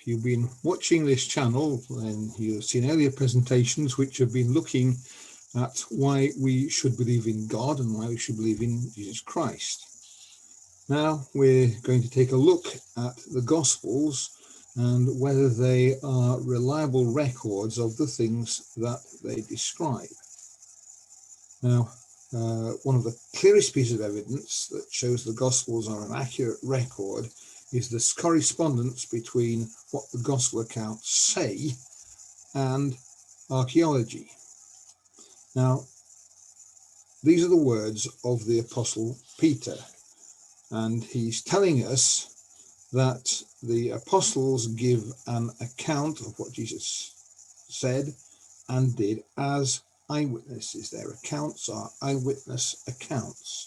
If you've been watching this channel, then you've seen earlier presentations which have been looking at why we should believe in God and why we should believe in Jesus Christ. Now we're going to take a look at the Gospels and whether they are reliable records of the things that they describe. Now, one of the clearest pieces of evidence that shows the Gospels are an accurate record is this correspondence between what the Gospel accounts say and archaeology. Now, these are the words of the Apostle Peter, and he's telling us that the apostles give an account of what Jesus said and did as eyewitnesses. Their accounts are eyewitness accounts.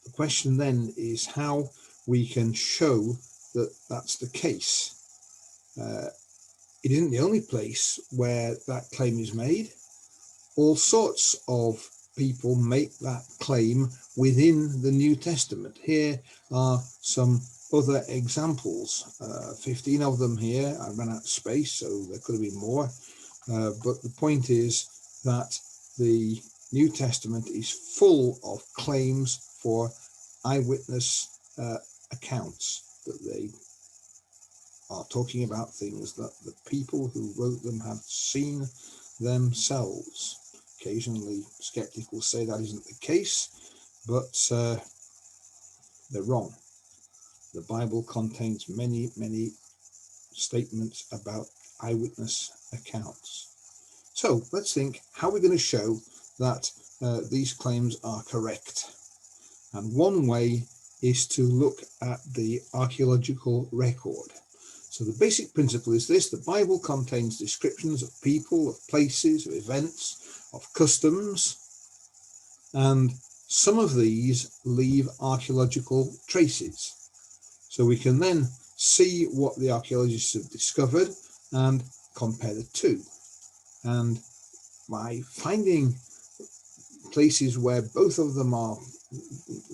The question then is how we can show that that's the case. It isn't the only place where that claim is made. All sorts of people make that claim within the New Testament. Here are some other examples, 15 of them here. I ran out of space, so there could have been more. But the point is that the New Testament is full of claims for eyewitness accounts, that they are talking about things that the people who wrote them have seen themselves. Occasionally, skeptics will say that isn't the case, but they're wrong. The Bible contains many, many statements about eyewitness accounts. So let's think how we're going to show that these claims are correct. And one way is to look at the archaeological record. So the basic principle is this: the Bible contains descriptions of people, of places, of events, of customs, and some of these leave archaeological traces. So we can then see what the archaeologists have discovered and compare the two. And by finding places where both of them are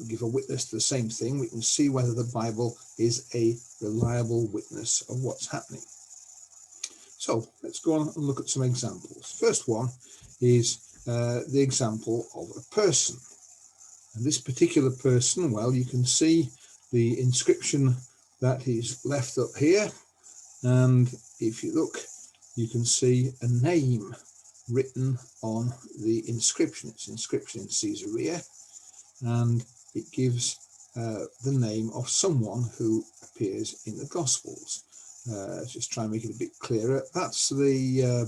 give a witness to the same thing, we can see whether the Bible is a reliable witness of what's happening. So let's go on and look at some examples. First one is the example of a person. And this particular person, well, you can see the inscription that is left up here. And if you look, you can see a name written on the inscription. It's an inscription in Caesarea, and it gives the name of someone who appears in the Gospels. Just try and make it a bit clearer. That's the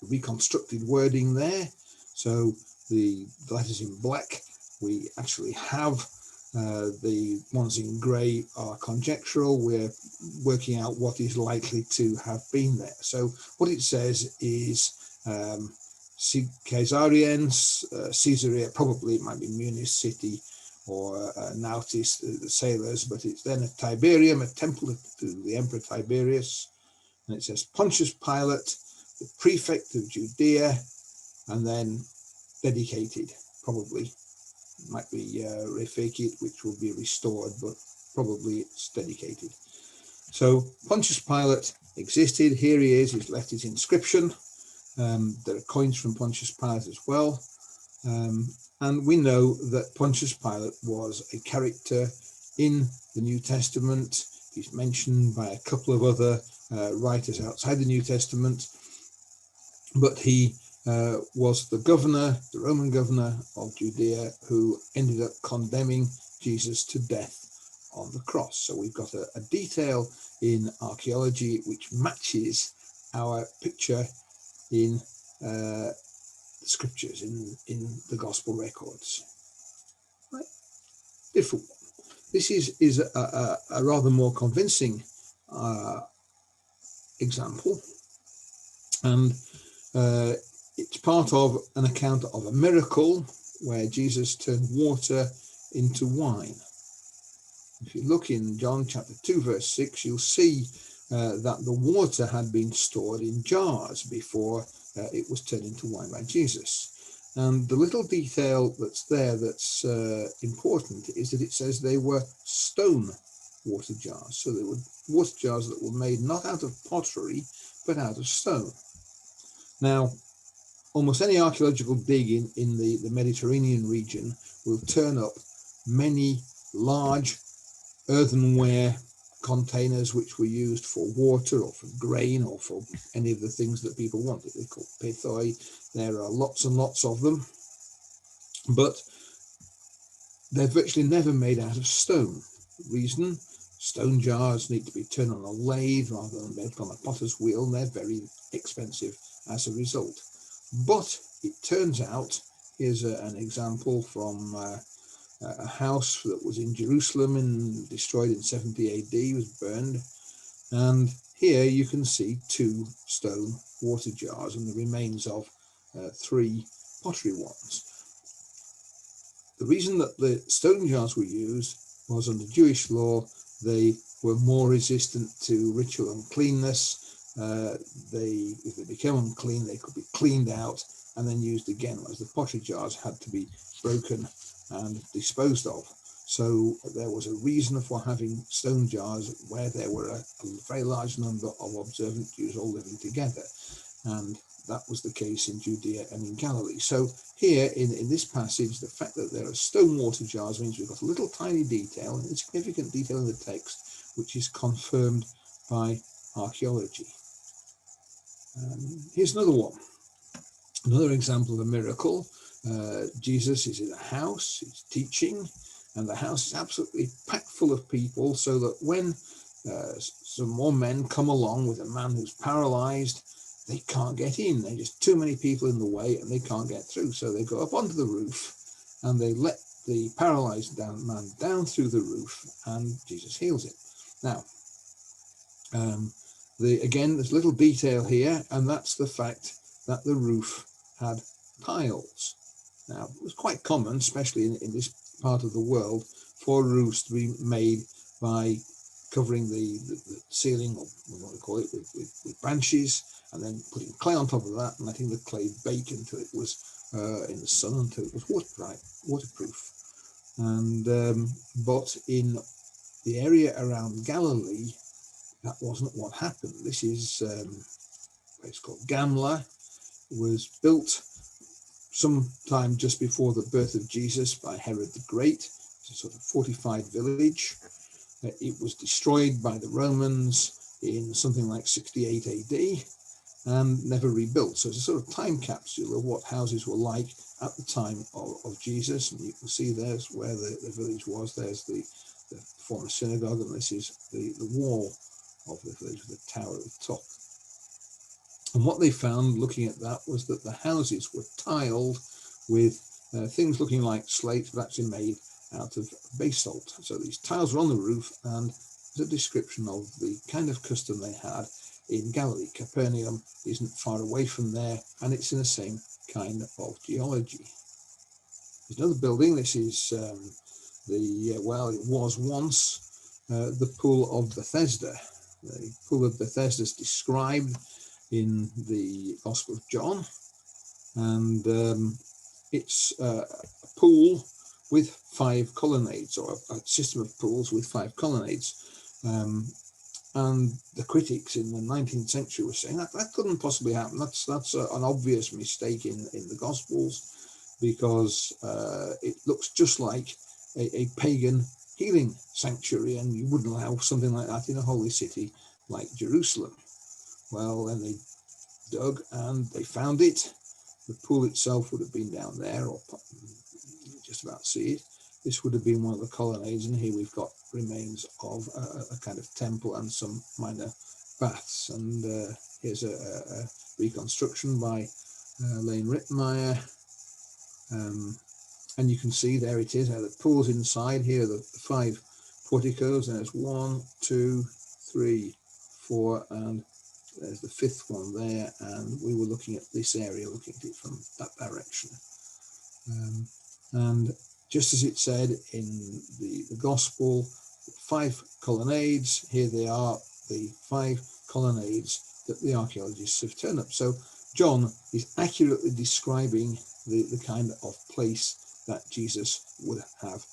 reconstructed wording there. So the letters in black, we actually have the ones in grey are conjectural. We're working out what is likely to have been there. So what it says is Caesareans, Caesarea, probably it might be Munich city or Nautis, the sailors, but it's then a Tiberium, a temple to the Emperor Tiberius. And it says Pontius Pilate, the prefect of Judea, and then dedicated, probably. It might be refecit, which will be restored, but probably it's dedicated. So Pontius Pilate existed. Here he is. He's left his inscription. There are coins from Pontius Pilate as well. And we know that Pontius Pilate was a character in the New Testament. He's mentioned by a couple of other writers outside the New Testament. But he was the governor, the Roman governor of Judea, who ended up condemning Jesus to death on the cross. So we've got a detail in archaeology which matches our picture in the scriptures, in the gospel records. Right. Different one. This is a rather more convincing example, and it's part of an account of a miracle where Jesus turned water into wine. If you look in John chapter 2 verse 6, you'll see that the water had been stored in jars before it was turned into wine by Jesus. And the little detail that's there that's important is that it says they were stone water jars. So they were water jars that were made not out of pottery, but out of stone. Now, almost any archaeological dig in the Mediterranean region will turn up many large earthenware containers which were used for water or for grain or for any of the things that people wanted. They're called pithoi. There are lots and lots of them, but they're virtually never made out of stone. Reason: stone jars need to be turned on a lathe rather than made on a potter's wheel, and they're very expensive as a result. But it turns out, here's an example from a house that was in Jerusalem and destroyed in 70 AD, was burned. And here you can see 2 stone water jars and the remains of 3 pottery ones. The reason that the stone jars were used was under Jewish law, they were more resistant to ritual uncleanness. If they became unclean, they could be cleaned out and then used again, whereas the pottery jars had to be broken and disposed of. So there was a reason for having stone jars where there were a very large number of observant Jews all living together. And that was the case in Judea and in Galilee. So here in this passage, the fact that there are stone water jars means we've got a little tiny detail, and a significant detail in the text, which is confirmed by archaeology. Here's another one. Another example of a miracle. Jesus is in a house, he's teaching, and the house is absolutely packed full of people, so that when some more men come along with a man who's paralyzed, they can't get in. There's just too many people in the way and they can't get through. So they go up onto the roof and they let the paralyzed man down through the roof, and Jesus heals him. Now, again, there's a little detail here, and that's the fact that the roof had tiles. Now, it was quite common, especially in this part of the world, for roofs to be made by covering the ceiling, or what we call it, with branches, and then putting clay on top of that and letting the clay bake until it was in the sun, until it was waterproof. And but in the area around Galilee, that wasn't what happened. This is it's called Gamla. It was built sometime just before the birth of Jesus by Herod the Great. It's a sort of fortified village. It was destroyed by the Romans in something like 68 AD and never rebuilt. So it's a sort of time capsule of what houses were like at the time of Jesus. And you can see there's where the village was. There's the former synagogue, and this is the wall of the village with the tower at the top. And what they found looking at that was that the houses were tiled with things looking like slate, but actually made out of basalt. So these tiles were on the roof, and there's a description of the kind of custom they had in Galilee. Capernaum isn't far away from there, and it's in the same kind of geology. There's another building. This is it was once the Pool of Bethesda. The Pool of Bethesda is described in the Gospel of John, and it's a pool with 5 colonnades, or a system of pools with 5 colonnades. And the critics in the 19th century were saying that couldn't possibly happen. That's an obvious mistake in the Gospels, because it looks just like a pagan healing sanctuary, and you wouldn't allow something like that in a holy city like Jerusalem. Well, then they dug and they found it. The pool itself would have been down there, or just about see it. This would have been one of the colonnades, and here we've got remains of a kind of temple and some minor baths. And here's a reconstruction by Lane Rittmeyer. And you can see there it is, the pool's inside. Here are the 5 porticos. There's 1, 2, 3, 4, and there's the 5th one there. And we were looking at this area, looking at it from that direction. And just as it said in the Gospel, 5 colonnades, here they are, the 5 colonnades that the archaeologists have turned up. So John is accurately describing the kind of place that Jesus would have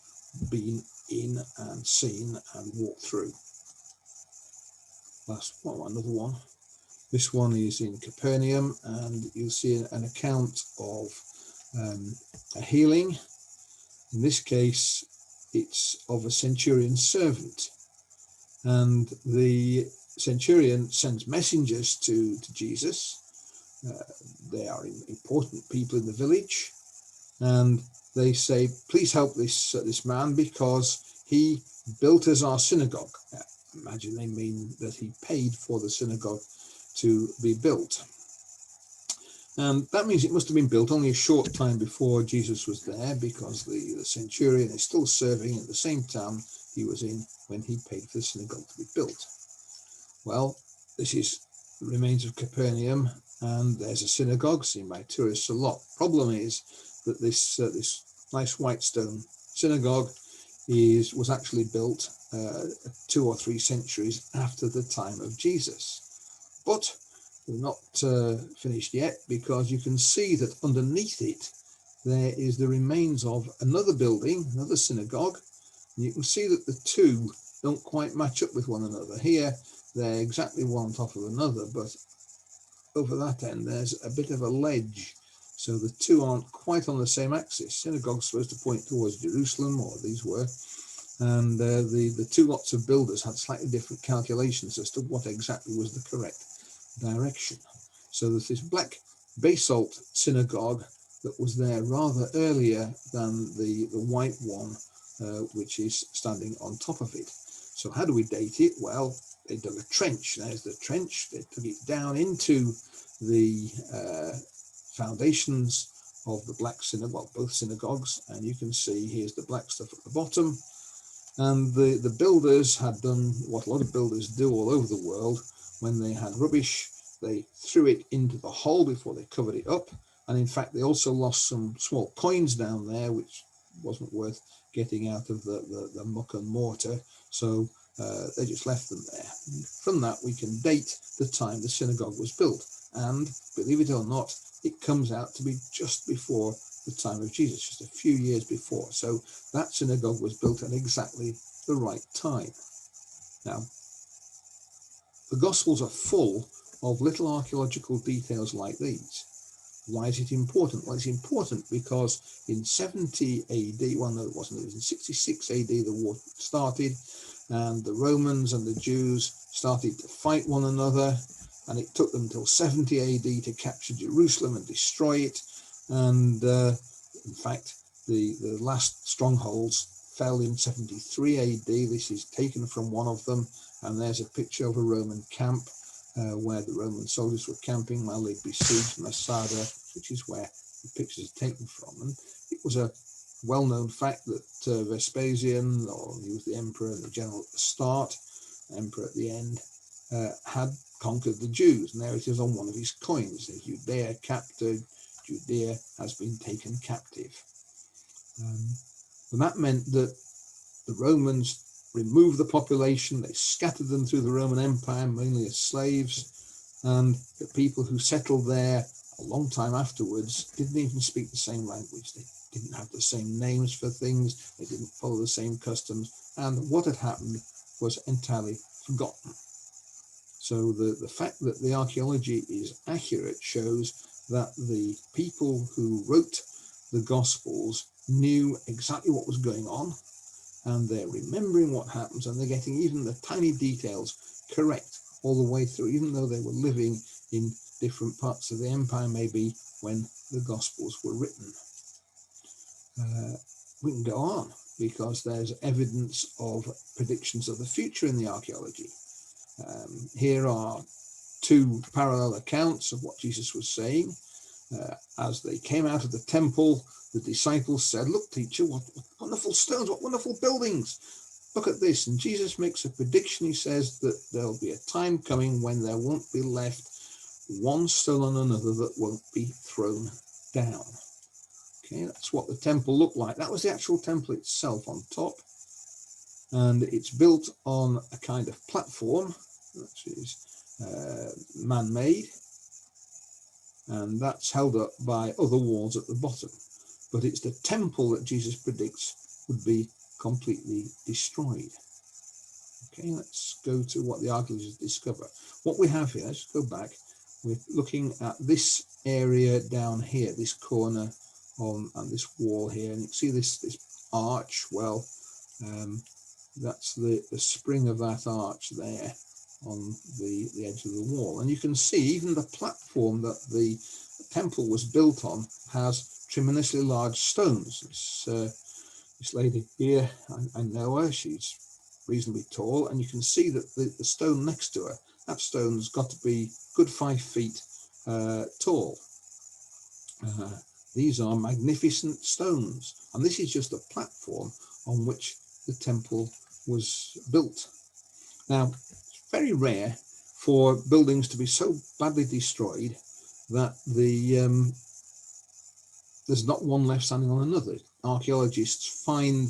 been in been and seen and walked through. Last one, another one. This one is in Capernaum, and you'll see an account of a healing. In this case, it's of a centurion's servant, and the centurion sends messengers to Jesus. They are important people in the village, and they say, please help this man because he built us our synagogue. Imagine they mean that he paid for the synagogue to be built. And that means it must have been built only a short time before Jesus was there, because the centurion is still serving in the same town he was in when he paid for the synagogue to be built. Well, this is the remains of Capernaum, and there's a synagogue seen by tourists a lot. Problem is that this nice white stone synagogue was actually built 2 or 3 centuries after the time of Jesus. But we're not finished yet, because you can see that underneath it there is the remains of another building, another synagogue. And you can see that the two don't quite match up with one another. Here they're exactly one on top of another, but over that end there's a bit of a ledge, so the two aren't quite on the same axis. Synagogue's supposed to point towards Jerusalem, or these were, and the two lots of builders had slightly different calculations as to what exactly was the correct direction. So there's this black basalt synagogue that was there rather earlier than the white one, which is standing on top of it. So how do we date it? Well, they dug a trench. There's the trench. They dug it down into the foundations of the black synagogue, well, both synagogues, and you can see here's the black stuff at the bottom. And the builders had done what a lot of builders do all over the world. When they had rubbish, they threw it into the hole before they covered it up. And in fact, they also lost some small coins down there, which wasn't worth getting out of the muck and mortar. So they just left them there. And from that, we can date the time the synagogue was built. And believe it or not, it comes out to be just before the time of Jesus, just a few years before. So that synagogue was built at exactly the right time. Now, the Gospels are full of little archaeological details like these. Why is it important? Well, it's important because in 70 AD, well, no, it wasn't, it was in 66 AD the war started, and the Romans and the Jews started to fight one another, and it took them until 70 AD to capture Jerusalem and destroy it. And in fact, the last strongholds fell in 73 AD. This is taken from one of them, and there's a picture of a Roman camp where the Roman soldiers were camping while they besieged Masada, which is where the pictures are taken from. And it was a well-known fact that Vespasian, or he was the emperor and the general at the start, the emperor at the end, had conquered the Jews. And there it is on one of his coins: Judea captured, Judea has been taken captive. And that meant that the Romans removed the population, they scattered them through the Roman Empire, mainly as slaves, and the people who settled there a long time afterwards didn't even speak the same language. They didn't have the same names for things, they didn't follow the same customs, and what had happened was entirely forgotten. So the fact that the archaeology is accurate shows that the people who wrote the Gospels knew exactly what was going on, and they're remembering what happens, and they're getting even the tiny details correct all the way through, even though they were living in different parts of the empire maybe when the Gospels were written. We can go on, because there's evidence of predictions of the future in the archaeology. Here are 2 parallel accounts of what Jesus was saying. As they came out of the temple, the disciples said, "Look, teacher, what wonderful stones, what wonderful buildings. Look at this." And Jesus makes a prediction. He says that there'll be a time coming when there won't be left one stone on another that won't be thrown down. Okay, that's what the temple looked like. That was the actual temple itself on top. And it's built on a kind of platform, which is man-made. And that's held up by other walls at the bottom. But it's the temple that Jesus predicts would be completely destroyed. Okay, let's go to what the archaeologists discover. What we have here, let's go back. We're looking at this area down here, this corner on this wall here, and you can see this arch. Well, that's the spring of that arch there on the edge of the wall, and you can see even the platform that the temple was built on has tremendously large stones. This lady here, I know her, she's reasonably tall, and you can see that the stone next to her, that stone's got to be good 5 feet tall. These are magnificent stones, and this is just a platform on which the temple was built. Now, it's very rare for buildings to be so badly destroyed that there's not one left standing on another. Archaeologists find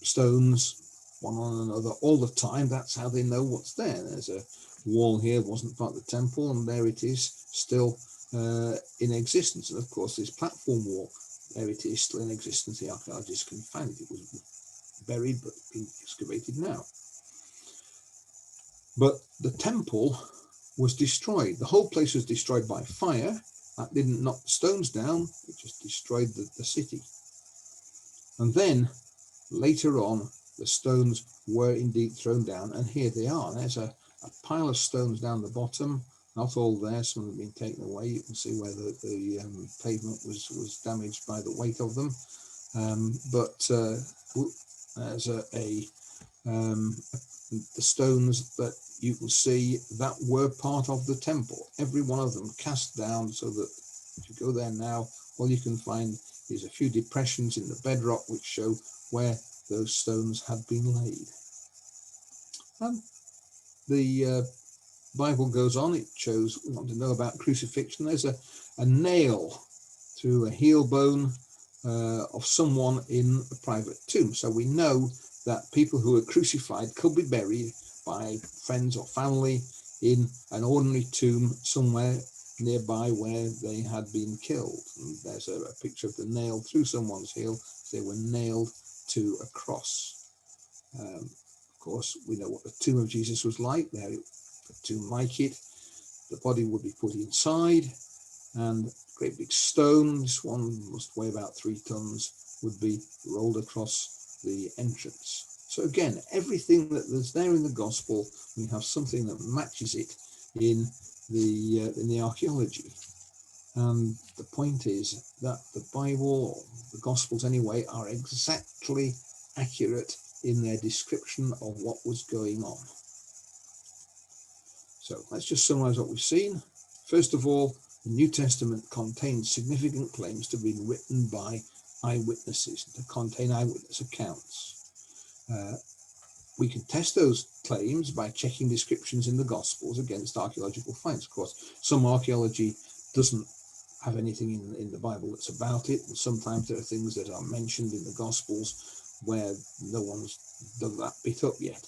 stones one on another all the time. That's how they know what's there. There's a wall here, wasn't part of the temple, and there it is, still in existence. And of course, this platform wall, there it is, still in existence. The archaeologists can find it. It was buried, but being excavated now. But the temple was destroyed. The whole place was destroyed by fire. That didn't knock the stones down, it just destroyed the city. And then later on, the stones were indeed thrown down, and here they are. There's a pile of stones down the bottom, not all there, some have been taken away. You can see where the pavement was damaged by the weight of them. There's the stones that you can see that were part of the temple, every one of them cast down, so that if you go there now, all you can find is a few depressions in the bedrock which show where those stones had been laid. And the Bible goes on. It shows, we want to know about crucifixion. There's a nail through a heel bone of someone in a private tomb. So we know that people who are crucified could be buried by friends or family in an ordinary tomb somewhere nearby where they had been killed. And there's a picture of the nail through someone's heel. They were nailed to a cross. Of course, we know what the tomb of Jesus was like. There, a tomb like it. The body would be put inside, and a great big stone, this one must weigh about 3 tons, would be rolled across the entrance. So again, everything that is there in the gospel, we have something that matches it in the archaeology. And the point is that the Bible, or the Gospels anyway, are exactly accurate in their description of what was going on. So let's just summarize what we've seen. First of all, the New Testament contains significant claims to be written by eyewitnesses, to contain eyewitness accounts. We can test those claims by checking descriptions in the Gospels against archaeological finds. Of course, some archaeology doesn't have anything in the Bible that's about it, and sometimes there are things that are mentioned in the Gospels where no one's dug that bit up yet.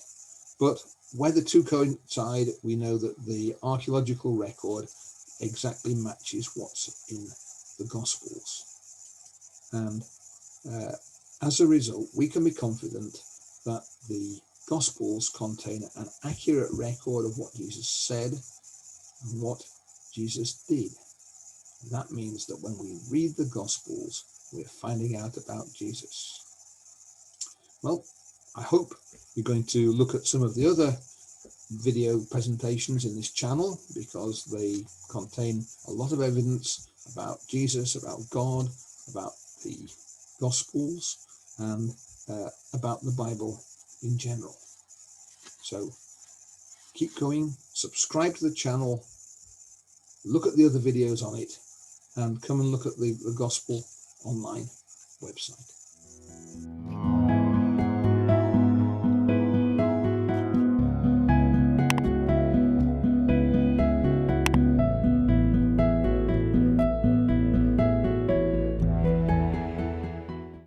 But where the two coincide, we know that the archaeological record exactly matches what's in the Gospels. And as a result, we can be confident that the Gospels contain an accurate record of what Jesus said and what Jesus did. And that means that when we read the Gospels, we're finding out about Jesus. Well, I hope you're going to look at some of the other video presentations in this channel, because they contain a lot of evidence about Jesus, about God, about the Gospels, and about the Bible in general. So keep going, subscribe to the channel, look at the other videos on it, and come and look at the Gospel online website.